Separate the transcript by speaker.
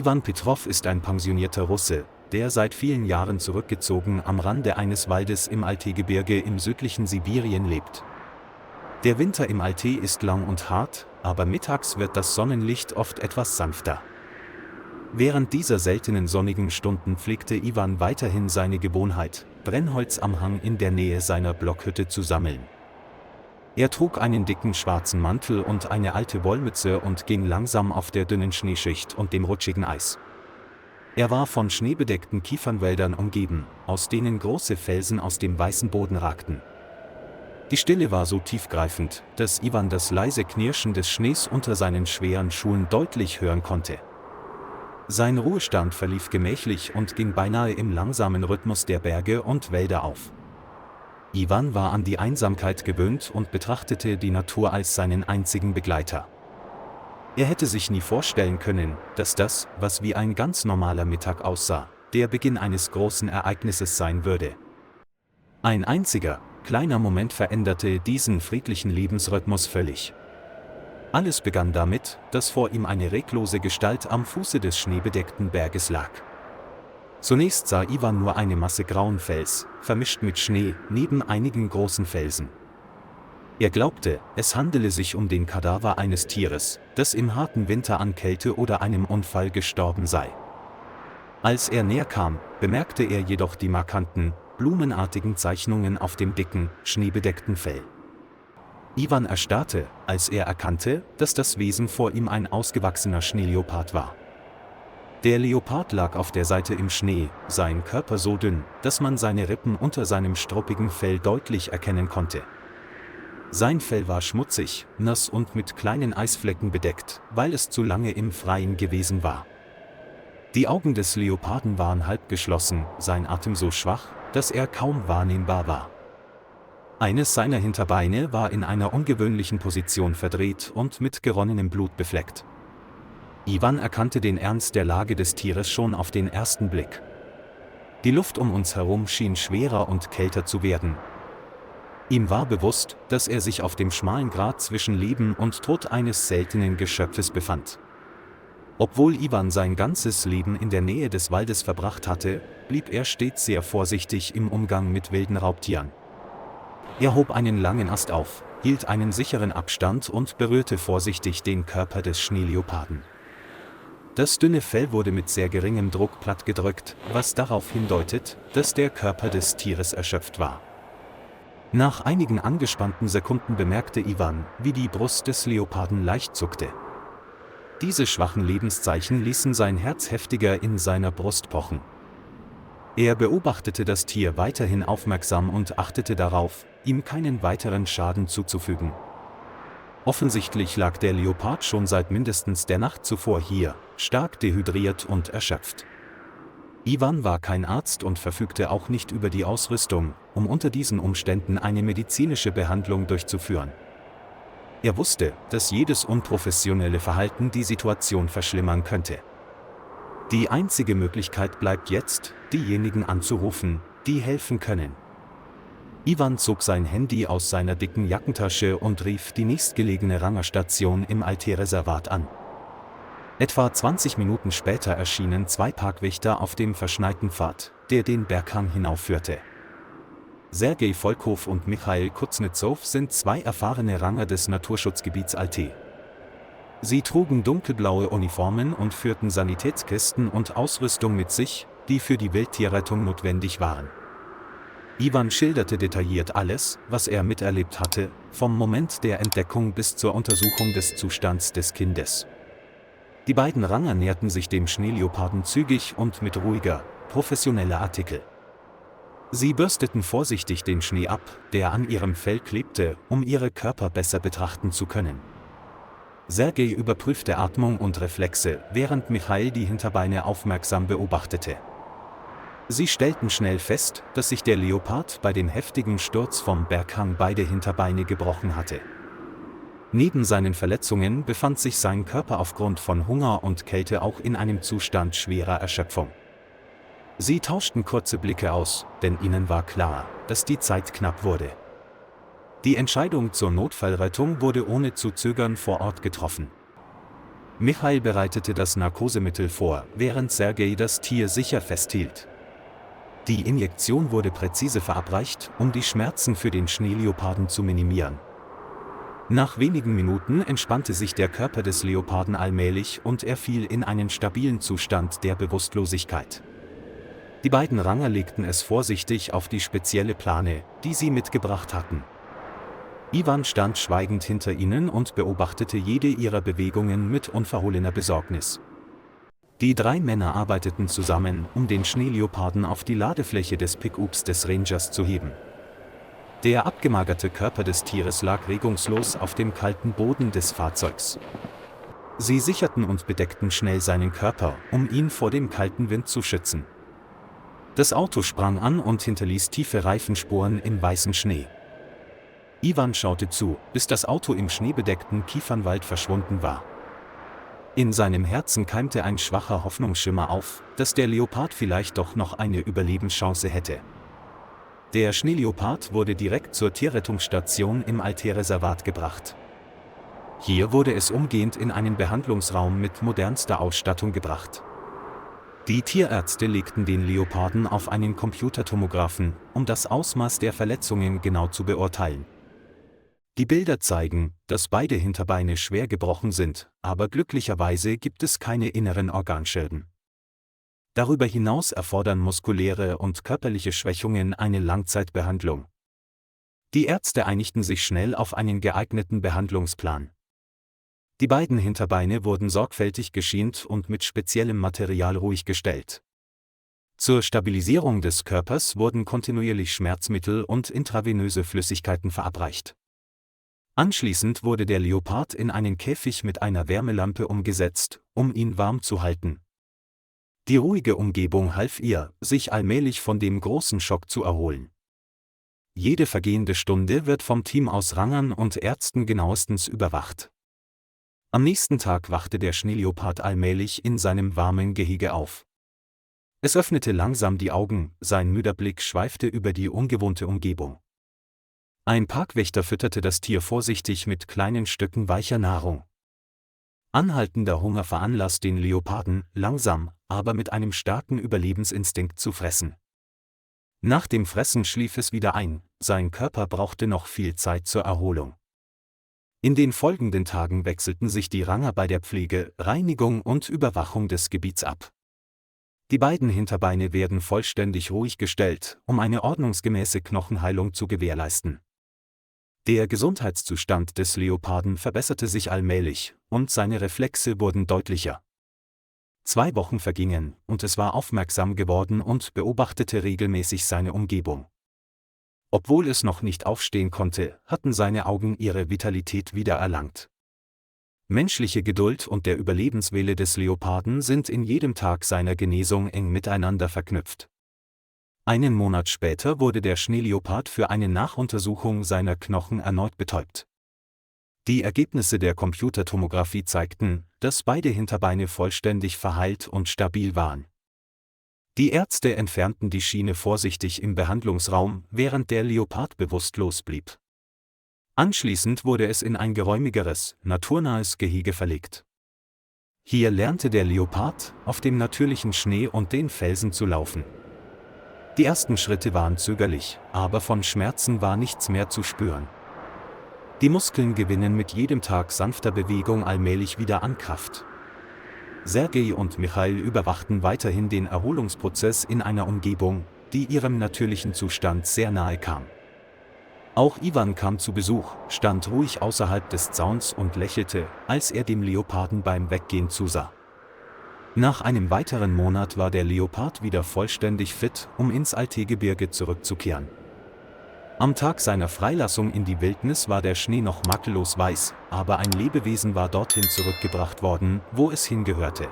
Speaker 1: Iwan Petrov ist ein pensionierter Russe, der seit vielen Jahren zurückgezogen am Rande eines Waldes im Altai-Gebirge im südlichen Sibirien lebt. Der Winter im Altai ist lang und hart, aber mittags wird das Sonnenlicht oft etwas sanfter. Während dieser seltenen sonnigen Stunden pflegte Iwan weiterhin seine Gewohnheit, Brennholz am Hang in der Nähe seiner Blockhütte zu sammeln. Er trug einen dicken schwarzen Mantel und eine alte Wollmütze und ging langsam auf der dünnen Schneeschicht und dem rutschigen Eis. Er war von schneebedeckten Kiefernwäldern umgeben, aus denen große Felsen aus dem weißen Boden ragten. Die Stille war so tiefgreifend, dass Iwan das leise Knirschen des Schnees unter seinen schweren Schuhen deutlich hören konnte. Sein Ruhestand verlief gemächlich und ging beinahe im langsamen Rhythmus der Berge und Wälder auf. Iwan war an die Einsamkeit gewöhnt und betrachtete die Natur als seinen einzigen Begleiter. Er hätte sich nie vorstellen können, dass das, was wie ein ganz normaler Mittag aussah, der Beginn eines großen Ereignisses sein würde. Ein einziger, kleiner Moment veränderte diesen friedlichen Lebensrhythmus völlig. Alles begann damit, dass vor ihm eine reglose Gestalt am Fuße des schneebedeckten Berges lag. Zunächst sah Iwan nur eine Masse grauen Fels, vermischt mit Schnee, neben einigen großen Felsen. Er glaubte, es handele sich um den Kadaver eines Tieres, das im harten Winter an Kälte oder einem Unfall gestorben sei. Als er näher kam, bemerkte er jedoch die markanten, blumenartigen Zeichnungen auf dem dicken, schneebedeckten Fell. Iwan erstarrte, als er erkannte, dass das Wesen vor ihm ein ausgewachsener Schneeleopard war. Der Leopard lag auf der Seite im Schnee, sein Körper so dünn, dass man seine Rippen unter seinem struppigen Fell deutlich erkennen konnte. Sein Fell war schmutzig, nass und mit kleinen Eisflecken bedeckt, weil es zu lange im Freien gewesen war. Die Augen des Leoparden waren halb geschlossen, sein Atem so schwach, dass er kaum wahrnehmbar war. Eines seiner Hinterbeine war in einer ungewöhnlichen Position verdreht und mit geronnenem Blut befleckt. Iwan erkannte den Ernst der Lage des Tieres schon auf den ersten Blick. Die Luft um uns herum schien schwerer und kälter zu werden. Ihm war bewusst, dass er sich auf dem schmalen Grat zwischen Leben und Tod eines seltenen Geschöpfes befand. Obwohl Iwan sein ganzes Leben in der Nähe des Waldes verbracht hatte, blieb er stets sehr vorsichtig im Umgang mit wilden Raubtieren. Er hob einen langen Ast auf, hielt einen sicheren Abstand und berührte vorsichtig den Körper des Schneeleoparden. Das dünne Fell wurde mit sehr geringem Druck plattgedrückt, was darauf hindeutet, dass der Körper des Tieres erschöpft war. Nach einigen angespannten Sekunden bemerkte Iwan, wie die Brust des Leoparden leicht zuckte. Diese schwachen Lebenszeichen ließen sein Herz heftiger in seiner Brust pochen. Er beobachtete das Tier weiterhin aufmerksam und achtete darauf, ihm keinen weiteren Schaden zuzufügen. Offensichtlich lag der Leopard schon seit mindestens der Nacht zuvor hier, stark dehydriert und erschöpft. Iwan war kein Arzt und verfügte auch nicht über die Ausrüstung, um unter diesen Umständen eine medizinische Behandlung durchzuführen. Er wusste, dass jedes unprofessionelle Verhalten die Situation verschlimmern könnte. Die einzige Möglichkeit bleibt jetzt, diejenigen anzurufen, die helfen können. Iwan zog sein Handy aus seiner dicken Jackentasche und rief die nächstgelegene Rangerstation im Altai-Reservat an. Etwa 20 Minuten später erschienen zwei Parkwächter auf dem verschneiten Pfad, der den Berghang hinaufführte. Sergei Volkow und Michail Kuznetsov sind zwei erfahrene Ranger des Naturschutzgebiets Altai. Sie trugen dunkelblaue Uniformen und führten Sanitätskisten und Ausrüstung mit sich, die für die Wildtierrettung notwendig waren. Iwan schilderte detailliert alles, was er miterlebt hatte, vom Moment der Entdeckung bis zur Untersuchung des Zustands des Kindes. Die beiden Ranger näherten sich dem Schneeleoparden zügig und mit ruhiger, professioneller Artikel. Sie bürsteten vorsichtig den Schnee ab, der an ihrem Fell klebte, um ihre Körper besser betrachten zu können. Sergei überprüfte Atmung und Reflexe, während Michail die Hinterbeine aufmerksam beobachtete. Sie stellten schnell fest, dass sich der Leopard bei dem heftigen Sturz vom Berghang beide Hinterbeine gebrochen hatte. Neben seinen Verletzungen befand sich sein Körper aufgrund von Hunger und Kälte auch in einem Zustand schwerer Erschöpfung. Sie tauschten kurze Blicke aus, denn ihnen war klar, dass die Zeit knapp wurde. Die Entscheidung zur Notfallrettung wurde ohne zu zögern vor Ort getroffen. Michail bereitete das Narkosemittel vor, während Sergei das Tier sicher festhielt. Die Injektion wurde präzise verabreicht, um die Schmerzen für den Schneeleoparden zu minimieren. Nach wenigen Minuten entspannte sich der Körper des Leoparden allmählich und er fiel in einen stabilen Zustand der Bewusstlosigkeit. Die beiden Ranger legten es vorsichtig auf die spezielle Plane, die sie mitgebracht hatten. Iwan stand schweigend hinter ihnen und beobachtete jede ihrer Bewegungen mit unverhohlener Besorgnis. Die drei Männer arbeiteten zusammen, um den Schneeleoparden auf die Ladefläche des Pickups des Rangers zu heben. Der abgemagerte Körper des Tieres lag regungslos auf dem kalten Boden des Fahrzeugs. Sie sicherten und bedeckten schnell seinen Körper, um ihn vor dem kalten Wind zu schützen. Das Auto sprang an und hinterließ tiefe Reifenspuren im weißen Schnee. Iwan schaute zu, bis das Auto im schneebedeckten Kiefernwald verschwunden war. In seinem Herzen keimte ein schwacher Hoffnungsschimmer auf, dass der Leopard vielleicht doch noch eine Überlebenschance hätte. Der Schneeleopard wurde direkt zur Tierrettungsstation im Alté-Reservat gebracht. Hier wurde es umgehend in einen Behandlungsraum mit modernster Ausstattung gebracht. Die Tierärzte legten den Leoparden auf einen Computertomographen, um das Ausmaß der Verletzungen genau zu beurteilen. Die Bilder zeigen, dass beide Hinterbeine schwer gebrochen sind, aber glücklicherweise gibt es keine inneren Organschäden. Darüber hinaus erfordern muskuläre und körperliche Schwächungen eine Langzeitbehandlung. Die Ärzte einigten sich schnell auf einen geeigneten Behandlungsplan. Die beiden Hinterbeine wurden sorgfältig geschient und mit speziellem Material ruhig gestellt. Zur Stabilisierung des Körpers wurden kontinuierlich Schmerzmittel und intravenöse Flüssigkeiten verabreicht. Anschließend wurde der Leopard in einen Käfig mit einer Wärmelampe umgesetzt, um ihn warm zu halten. Die ruhige Umgebung half ihr, sich allmählich von dem großen Schock zu erholen. Jede vergehende Stunde wird vom Team aus Rangern und Ärzten genauestens überwacht. Am nächsten Tag wachte der Schneeleopard allmählich in seinem warmen Gehege auf. Es öffnete langsam die Augen, sein müder Blick schweifte über die ungewohnte Umgebung. Ein Parkwächter fütterte das Tier vorsichtig mit kleinen Stücken weicher Nahrung. Anhaltender Hunger veranlasst den Leoparden, langsam, aber mit einem starken Überlebensinstinkt zu fressen. Nach dem Fressen schlief es wieder ein, sein Körper brauchte noch viel Zeit zur Erholung. In den folgenden Tagen wechselten sich die Ranger bei der Pflege, Reinigung und Überwachung des Gebiets ab. Die beiden Hinterbeine werden vollständig ruhig gestellt, um eine ordnungsgemäße Knochenheilung zu gewährleisten. Der Gesundheitszustand des Leoparden verbesserte sich allmählich, und seine Reflexe wurden deutlicher. 2 Wochen vergingen, und es war aufmerksam geworden und beobachtete regelmäßig seine Umgebung. Obwohl es noch nicht aufstehen konnte, hatten seine Augen ihre Vitalität wiedererlangt. Menschliche Geduld und der Überlebenswille des Leoparden sind in jedem Tag seiner Genesung eng miteinander verknüpft. Einen Monat später wurde der Schneeleopard für eine Nachuntersuchung seiner Knochen erneut betäubt. Die Ergebnisse der Computertomographie zeigten, dass beide Hinterbeine vollständig verheilt und stabil waren. Die Ärzte entfernten die Schiene vorsichtig im Behandlungsraum, während der Leopard bewusstlos blieb. Anschließend wurde es in ein geräumigeres, naturnahes Gehege verlegt. Hier lernte der Leopard, auf dem natürlichen Schnee und den Felsen zu laufen. Die ersten Schritte waren zögerlich, aber von Schmerzen war nichts mehr zu spüren. Die Muskeln gewinnen mit jedem Tag sanfter Bewegung allmählich wieder an Kraft. Sergei und Michail überwachten weiterhin den Erholungsprozess in einer Umgebung, die ihrem natürlichen Zustand sehr nahe kam. Auch Iwan kam zu Besuch, stand ruhig außerhalb des Zauns und lächelte, als er dem Leoparden beim Weggehen zusah. Nach einem weiteren Monat war der Leopard wieder vollständig fit, um ins Altegebirge zurückzukehren. Am Tag seiner Freilassung in die Wildnis war der Schnee noch makellos weiß, aber ein Lebewesen war dorthin zurückgebracht worden, wo es hingehörte.